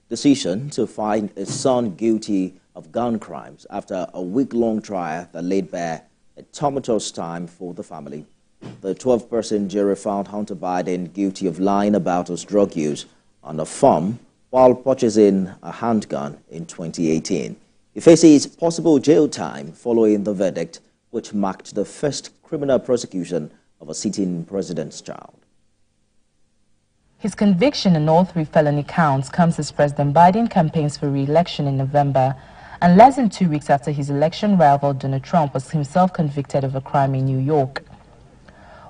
decision to find his son guilty of gun crimes after a week-long trial that laid bare a tumultuous time for the family. The 12-person jury found Hunter Biden guilty of lying about his drug use on a farm while purchasing a handgun in 2018. He faces possible jail time following the verdict, which marked the first criminal prosecution of a sitting president's child. His conviction in all 3 felony counts comes as President Biden campaigns for re-election in November, and less than 2 weeks after his election rival Donald Trump was himself convicted of a crime in New York.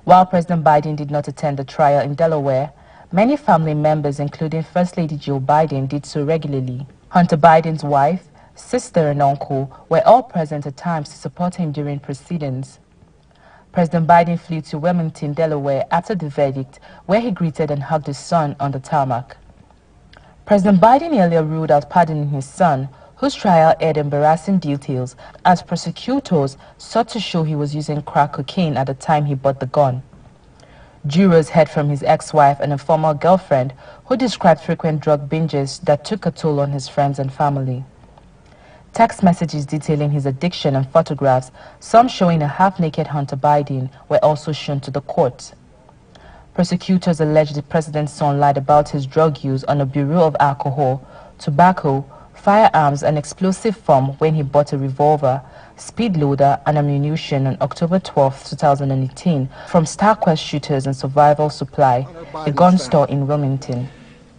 While President Biden did not attend the trial in Delaware, many family members, including First Lady Jill Biden, did so regularly. Hunter Biden's wife, sister, and uncle were all present at times to support him during proceedings. President Biden flew to Wilmington, Delaware after the verdict, where he greeted and hugged his son on the tarmac. President Biden earlier ruled out pardoning his son, whose trial aired embarrassing details as prosecutors sought to show he was using crack cocaine at the time he bought the gun. Jurors heard from his ex-wife and a former girlfriend who described frequent drug binges that took a toll on his friends and family. Text messages detailing his addiction and photographs, some showing a half-naked Hunter Biden, were also shown to the court. Prosecutors alleged the president's son lied about his drug use on a Bureau of Alcohol, Tobacco, Firearms and Explosive form when he bought a revolver, speed loader and ammunition on October 12, 2018 from StarQuest Shooters and Survival Supply, a gun store in Wilmington.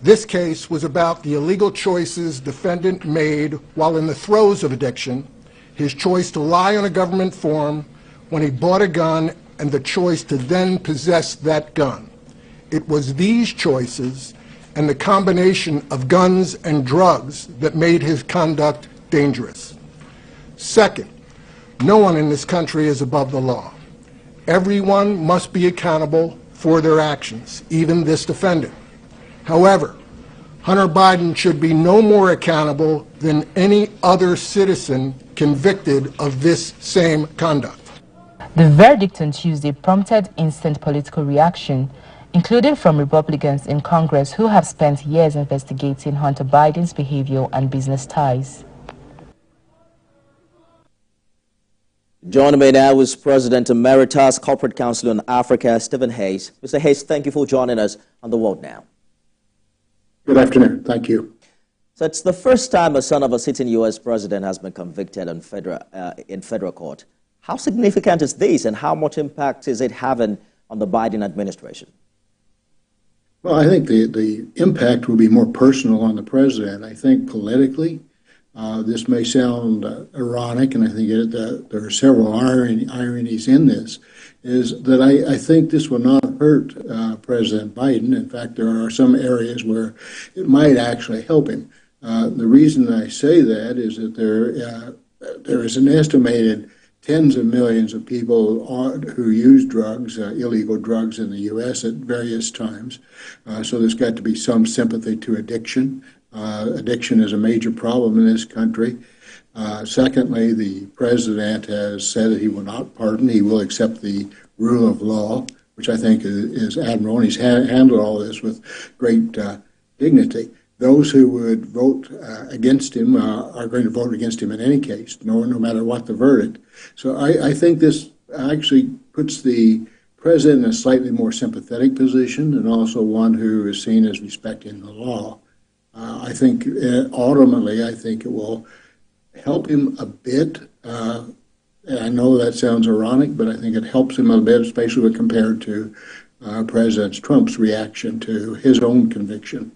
This case was about the illegal choices defendant made while in the throes of addiction, his choice to lie on a government form when he bought a gun, and the choice to then possess that gun. It was these choices and the combination of guns and drugs that made his conduct dangerous. Second, no one in this country is above the law. Everyone must be accountable for their actions, even this defendant. However, Hunter Biden should be no more accountable than any other citizen convicted of this same conduct. The verdict on Tuesday prompted instant political reaction, including from Republicans in Congress who have spent years investigating Hunter Biden's behavior and business ties. Joining me now is President Emeritus Corporate Council on Africa, Stephen Hayes. Mr. Hayes, thank you for joining us on The World Now. Good afternoon. Thank you. So it's the first time a son of a sitting U.S. president has been convicted in federal court. How significant is this, and how much impact is it having on the Biden administration? Well, I think the impact will be more personal on the president. I think politically, this may sound ironic, and I think there are several ironies in this, is that I think this will not hurt President Biden. In fact, there are some areas where it might actually help him. The reason I say that is that there is an estimated tens of millions of people who use drugs, illegal drugs in the U.S. at various times. So there's got to be some sympathy to addiction. Addiction is a major problem in this country. Secondly, the president has said that he will not pardon. He will accept the rule of law, which I think is admirable. And he's handled all this with great dignity. Those who would vote against him are going to vote against him in any case, no matter what the verdict. So I think this actually puts the president in a slightly more sympathetic position, and also one who is seen as respecting the law. I think ultimately, I think it will help him a bit. And I know that sounds ironic, but I think it helps him a bit, especially when compared to President Trump's reaction to his own conviction.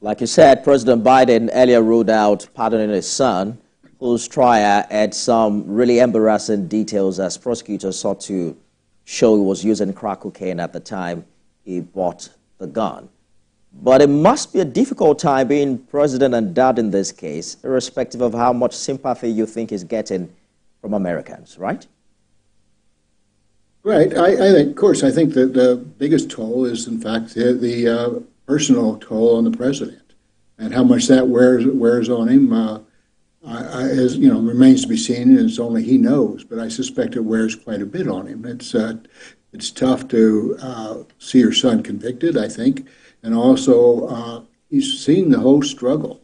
Like you said, President Biden earlier ruled out pardoning his son, whose trial had some really embarrassing details as prosecutors sought to show he was using crack cocaine at the time he bought the gun. But it must be a difficult time being president and dad in this case, irrespective of how much sympathy you think he's getting from Americans, right? Right. I think, of course, I think that the biggest toll is, in fact, the personal toll on the president, and how much that wears on him remains to be seen, and it's only he knows. But I suspect it wears quite a bit on him. It's tough to see your son convicted, I think, and also he's seen the whole struggle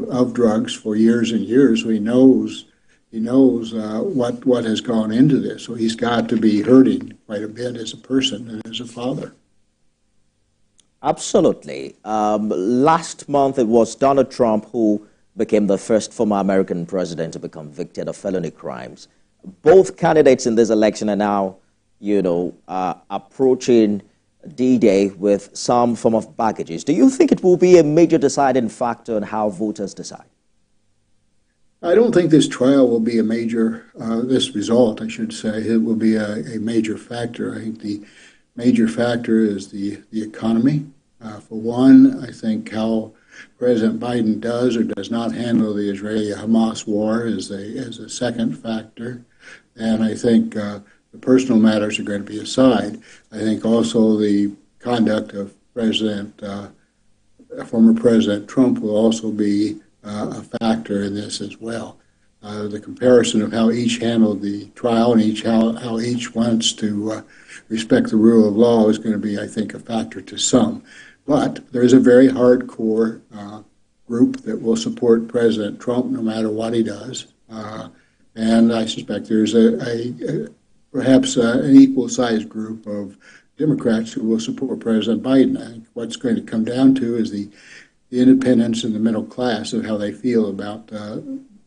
of drugs for years and years, so he knows what has gone into this. So he's got to be hurting quite a bit as a person and as a father. Absolutely. Last month, it was Donald Trump who became the first former American president to be convicted of felony crimes. Both candidates in this election are now, approaching D-Day with some form of baggages. Do you think it will be a major deciding factor in how voters decide? I don't think this trial will be a major, this result, I should say, it will be a major factor. I think the major factor is the economy. For one, I think how President Biden does or does not handle the Israeli-Hamas war is a second factor. And I think the personal matters are going to be aside. I think also the conduct of former President Trump will also be a factor in this as well. The comparison of how each handled the trial and how each wants to respect the rule of law is going to be, I think, a factor to some. But there's a very hardcore group that will support President Trump no matter what he does. And I suspect there's perhaps an equal-sized group of Democrats who will support President Biden. I think what's going to come down to is the independents and the middle class of how they feel about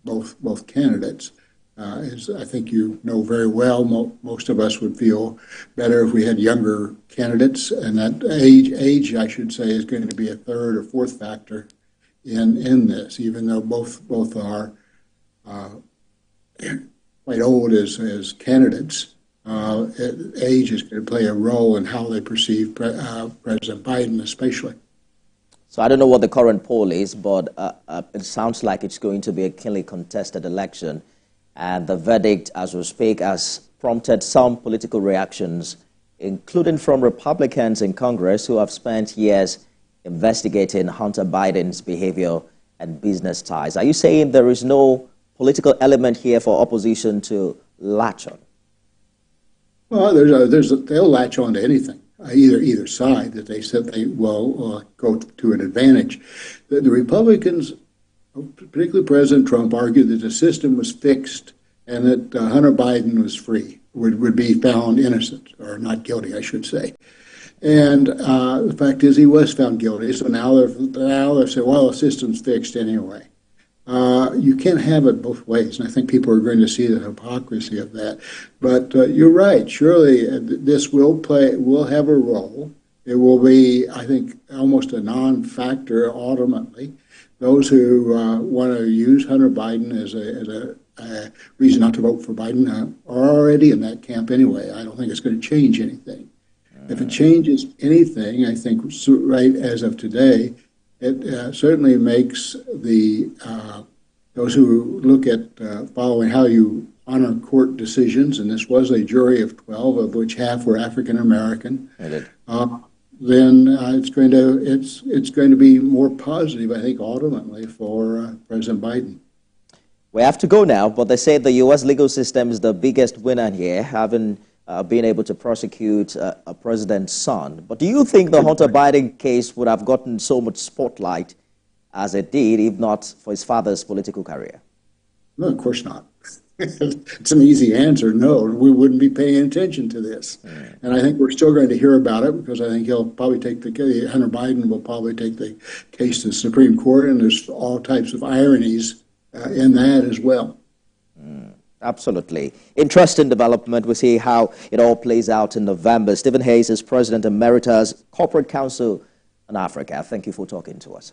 both candidates. As I think you know very well, most of us would feel better if we had younger candidates, and that age, I should say, is going to be a third or fourth factor in this, even though both are quite old as candidates. Age is going to play a role in how they perceive President Biden, especially. So I don't know what the current poll is, but it sounds like it's going to be a keenly contested election. And the verdict, as we speak, has prompted some political reactions, including from Republicans in Congress who have spent years investigating Hunter Biden's behavior and business ties. Are you saying there is no political element here for opposition to latch on? Well, they'll latch on to anything, either side, that they said they will go to an advantage. The Republicans, particularly President Trump, argued that the system was fixed and that Hunter Biden was free, would be found innocent, or not guilty, I should say. And the fact is he was found guilty, so now they're saying, well, the system's fixed anyway. You can't have it both ways, and I think people are going to see the hypocrisy of that. But you're right, surely this will have a role. It will be, I think, almost a non-factor ultimately. Those who want to use Hunter Biden as a reason not to vote for Biden are already in that camp anyway. I don't think it's going to change anything. If it changes anything, I think right as of today, it certainly makes those who look at following how you honor court decisions, and this was a jury of 12, of which half were African American. Then it's going to be more positive, I think, ultimately for President Biden. We have to go now, but they say the U.S. legal system is the biggest winner here, having been able to prosecute a president's son. But do you think the Hunter Biden case would have gotten so much spotlight as it did, if not for his father's political career? No, of course not. It's an easy answer. No, we wouldn't be paying attention to this. And I think we're still going to hear about it because I think he'll probably Hunter Biden will probably take the case to the Supreme Court, and there's all types of ironies in that as well. Absolutely. Interesting development. We'll see how it all plays out in November. Stephen Hayes is President Emeritus, Corporate Council on Africa. Thank you for talking to us.